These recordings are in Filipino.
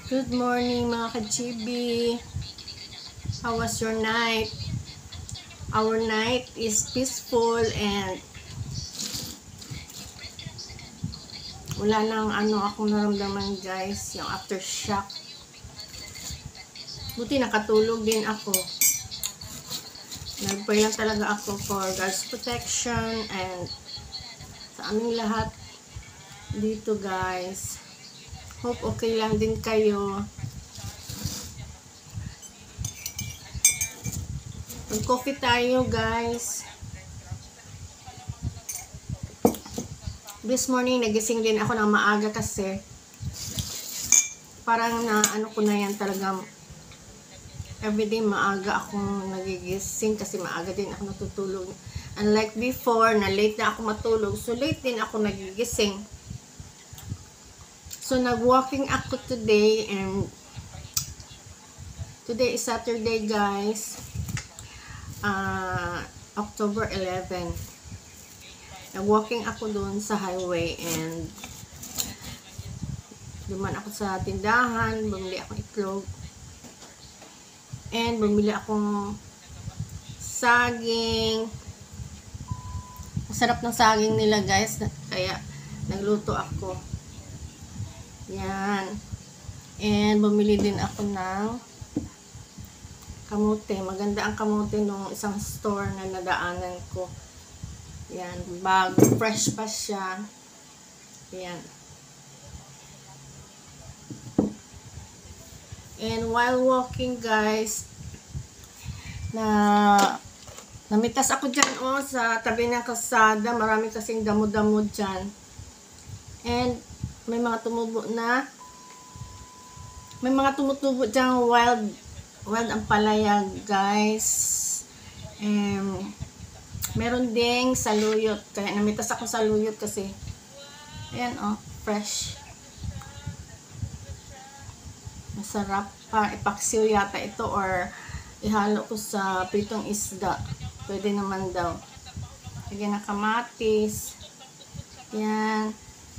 Good morning mga ka-GB. How was your night? Our night is peaceful and wala nang akong naramdaman guys, yung aftershock. Buti nakatulog din ako. Nagpray lang talaga ako for God's protection and sa aming lahat dito guys. Hope okay lang din kayo. Mag-coffee tayo guys. This morning nagising din ako ng maaga kasi parang ko na yan talagang everyday maaga akong nagigising kasi maaga din ako natutulog. Unlike before na late na ako matulog, so late din ako nagigising. So nag-walking ako today and today is Saturday guys. October 11. Nag-walking ako doon sa highway and duman ako sa tindahan, bumili akong itlog and bumili akong saging. Masarap ng saging nila guys, kaya nagluto ako. Yan. And bumili din ako ng kamote. Maganda ang kamote nung isang store na nadaanan ko. Yan. Bago. Fresh pa siya. Yan. And while walking guys, namitas ako dyan sa tabi ng kalsada. Marami kasing damo-damo dyan. And may mga tumubo na. May mga tumutubo dyan wild ang palaya guys. Meron ding saluyot. Kaya namitas ako sa saluyot kasi ayan fresh. Masarap pa. Ipaksiw yata ito or ihalo ko sa pritong isda. Pwede naman daw. Lagyan ng kamatis. Yan.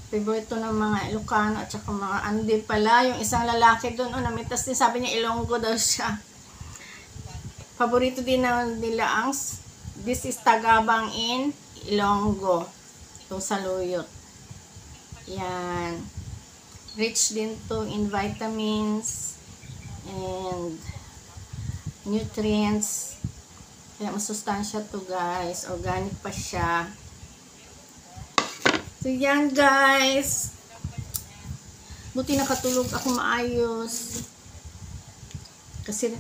Favorito ng mga Ilocano at saka mga Andi pala. Yung isang lalaki doon, namitas din. Sabi niya Ilonggo daw siya. Paborito din nila ang this is Tagabang in Ilonggo. Itong saluyot. Yan. Rich din to in vitamins and nutrients. Kaya masustansya to guys. Organic pa siya. So yan guys. Buti nakatulog ako maayos. Kasi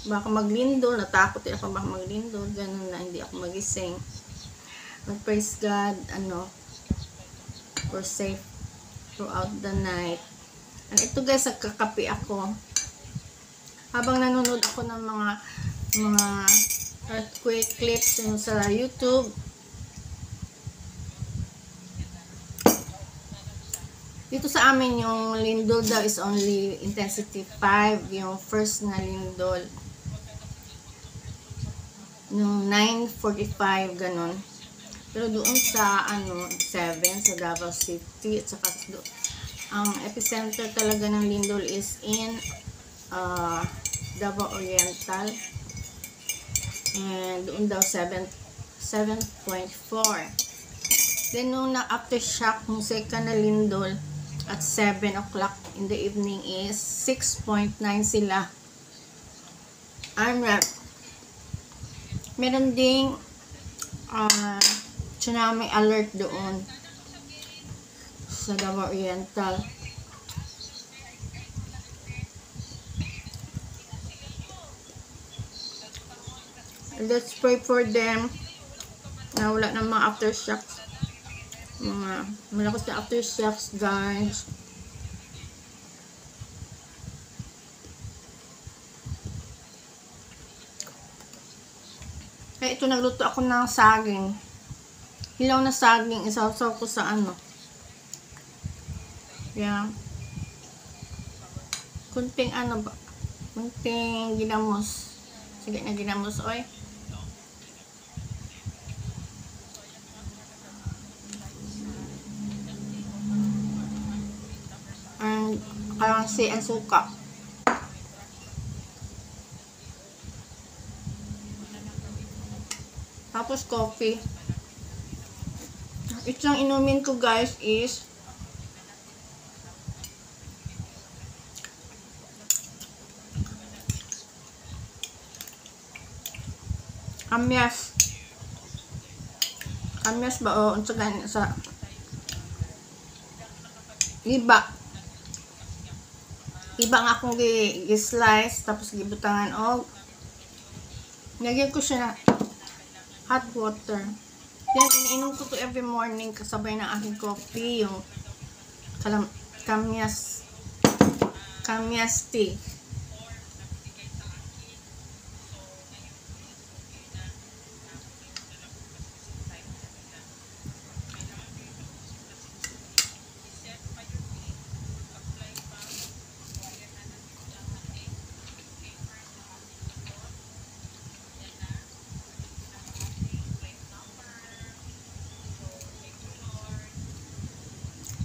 baka maglindol. Natakot din ako baka maglindol. Ganun na hindi ako magising. Praise God. For safe throughout the night. And ito guys, nagkakape ako. Habang nanonood ako ng mga earthquake clips sa YouTube. Dito sa amin, yung lindol daw is only intensity 5. Yung first na lindol. Yung 9:45, ganun. Pero doon sa, 7, sa Davao City, at saka ang epicenter talaga ng lindol is in Davao Oriental. And doon daw 7.4. Then nung na-aftershock, yung second na lindol, at 7 o'clock in the evening is 6.9 sila. Meron ding tsunami alert doon sa Davao Oriental. Let's pray for them na wala ng mga aftershocks. Mga malakas na aftershocks guys. Kaya ito nagluto ako ng saging. Hilaw na saging. Isaw-saw ko sa Yan. Kunting kunting ginamos. Sige na ginamos oy. kalamansi and suka. Tapos coffee. Itong inumin ko guys is kamyas. Kamyas ba o sa iba nga akong gi-slice tapos gibutangan og nilagyan ko siya na hot water. Then iniinom ko to every morning kasabay ng aking coffee, yung kamyas tea.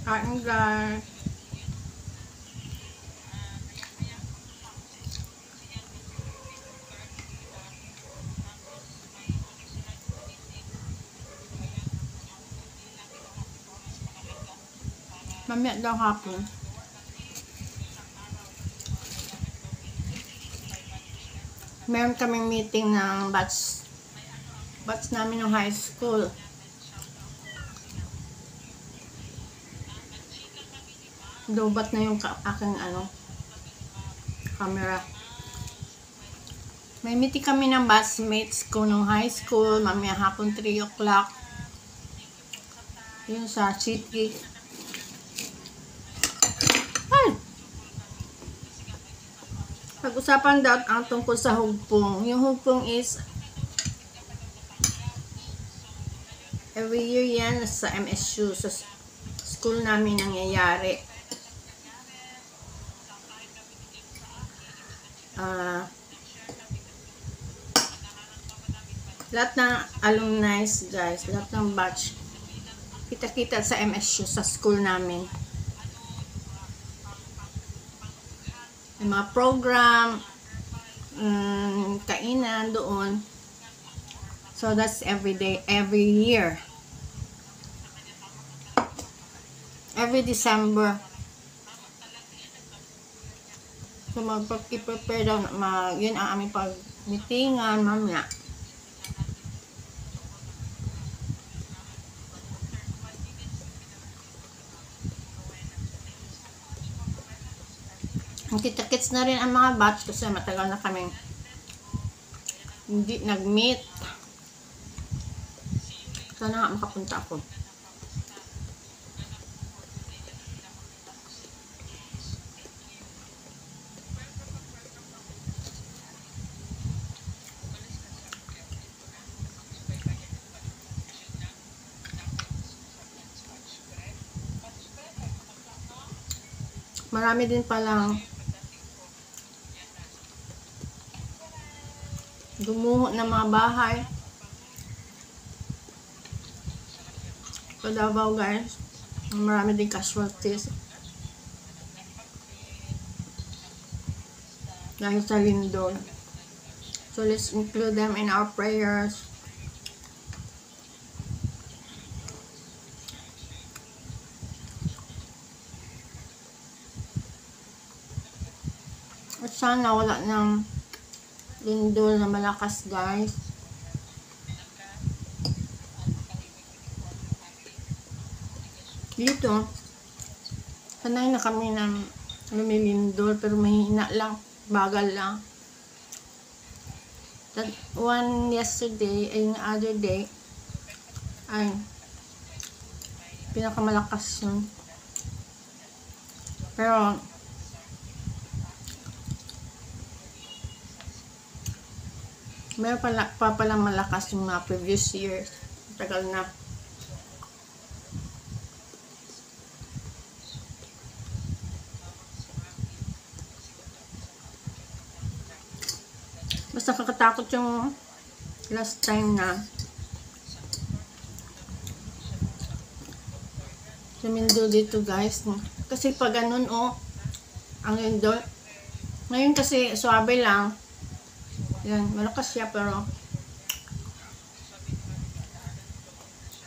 Kain guys. Mamaya daw hapon. Meron kaming meeting ng batch namin ng high school. Dobat na yung aking camera. May meeting kami ng batchmates ko nung high school, mamaya hapon 3 o'clock. Yun sa city. Ay! Pag-usapan daw ang tungkol sa hugpong. Yung hugpong is every year yan sa MSU, sa school namin nangyayari. Lahat ng alumni guys, lahat ng batch, kita-kita sa MSU, sa school namin. May mga program, kainan doon. So that's every day, every year. Every December. So mag-prepare daw, yun ang aming pag-meetingan mamaya. Kita-kits na rin ang mga batch kasi matagal na kaming hindi nag-meet. Sana nga makapunta ako. Marami din palang dumuho ng mga bahay sa Davao guys. Marami din casualties dahil sa lindol. So let's include them in our prayers. At sana wala ng lindol na malakas guys. Dito sanay na kami ng lumilindol pero mahina lang, bagal lang. That one yesterday ay yung other day ay pinakamalakas yun. Pero meron pa palang malakas yung mga previous years. Tagal na. Basta kakatakot yung last time na sumindo dito guys. Kasi pag ganun Ang lindol. Ngayon kasi, suabe lang. Yan, malakas siya pero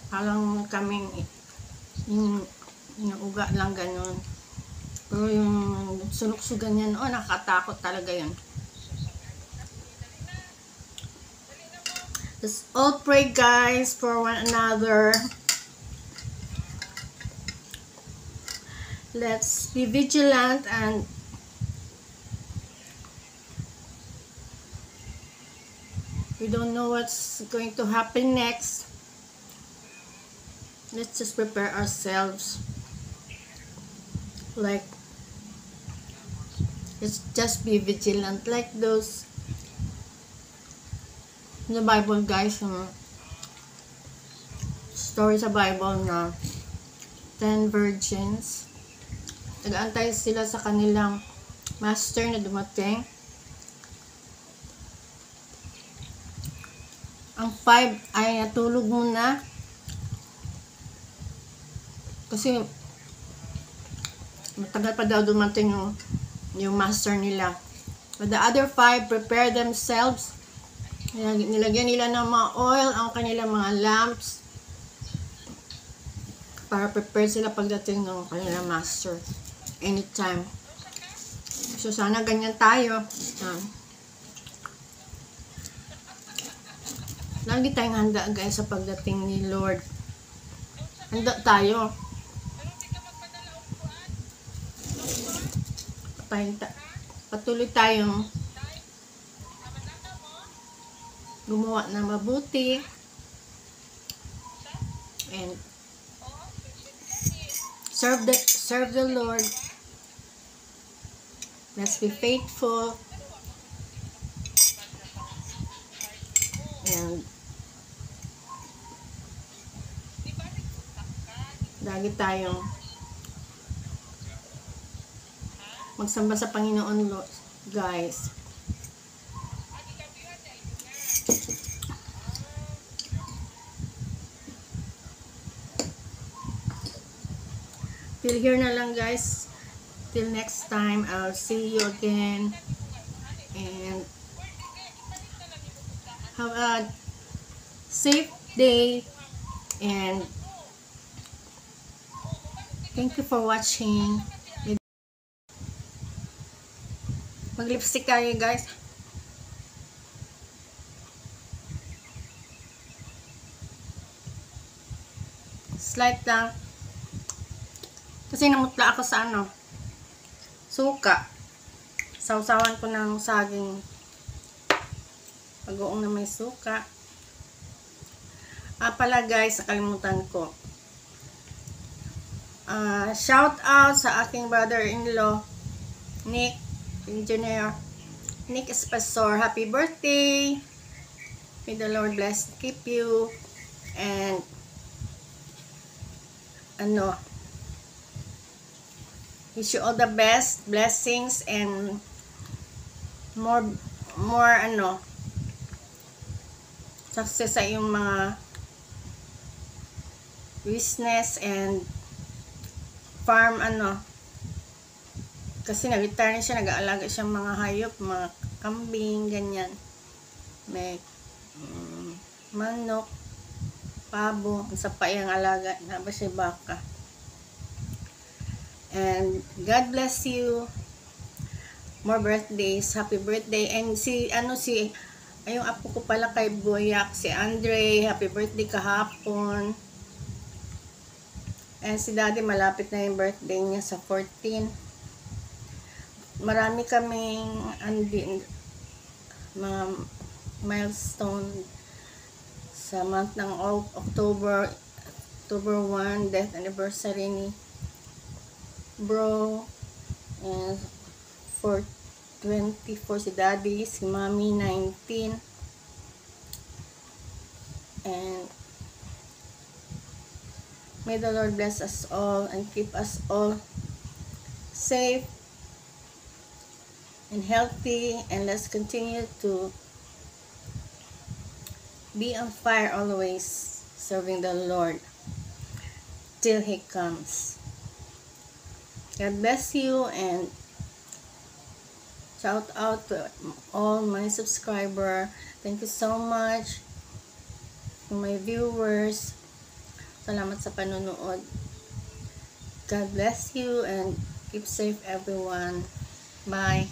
parang kaming yung inuuga lang ganun. Pero yung sunok-sugan yan, oh, nakakatakot talaga yan. Let's all pray, guys, for one another. Let's be vigilant and we don't know what's going to happen next. Let's just prepare ourselves. Like, let's just be vigilant like those in the Bible, guys. Story sa Bible na 10 virgins. Nag-aantay sila sa kanilang master na dumating. Ang 5 ay natulog muna. Kasi matagal pa daw dumating yung master nila. But the other 5 prepare themselves. Nilagyan nila ng mga oil ang kanilang mga lamps para prepare sila pagdating ng kanilang master anytime. So sana ganyan tayo. Lagi tayong handa, guys, sa pagdating ni Lord. Handa tayo. Patuloy tayong gumawa na mabuti and serve the Lord. Let's be faithful and lagi tayong magsamba sa Panginoon, guys. Till here na lang, guys. Till next time, I'll see you again. And have a safe day. And thank you for watching. Mag-lipstick tayo, guys. Slight lang. Kasi namutla ako sa suka. Sausawan ko ng saging pag-uong na may suka. Pala, guys, nakalimutan ko. Shout out sa aking brother-in-law, Nick Engineer, Nick Espesor. Happy birthday! May the Lord bless and keep you. And wish you all the best, blessings, and more success sa iyong mga business and farm, kasi nag-retire na siya, nag-aalaga siyang mga hayop, mga kambing, ganyan. May manok, pabo, sa paiyang alaga, na ba siya baka. And God bless you. More birthdays. Happy birthday. And yung apo ko pala kay Boyak, si Andre, happy birthday kahapon. And si Daddy, malapit na yung birthday niya sa 14. Marami kaming mga milestone sa month ng October 1, death anniversary ni bro, and 24 si Daddy, si Mommy 19, and may the Lord bless us all and keep us all safe and healthy, and let's continue to be on fire always, serving the Lord till He comes. God bless you, and Shout out to all my subscriber. Thank you so much. To my viewers. Salamat sa panonood. God bless you and keep safe everyone. Bye.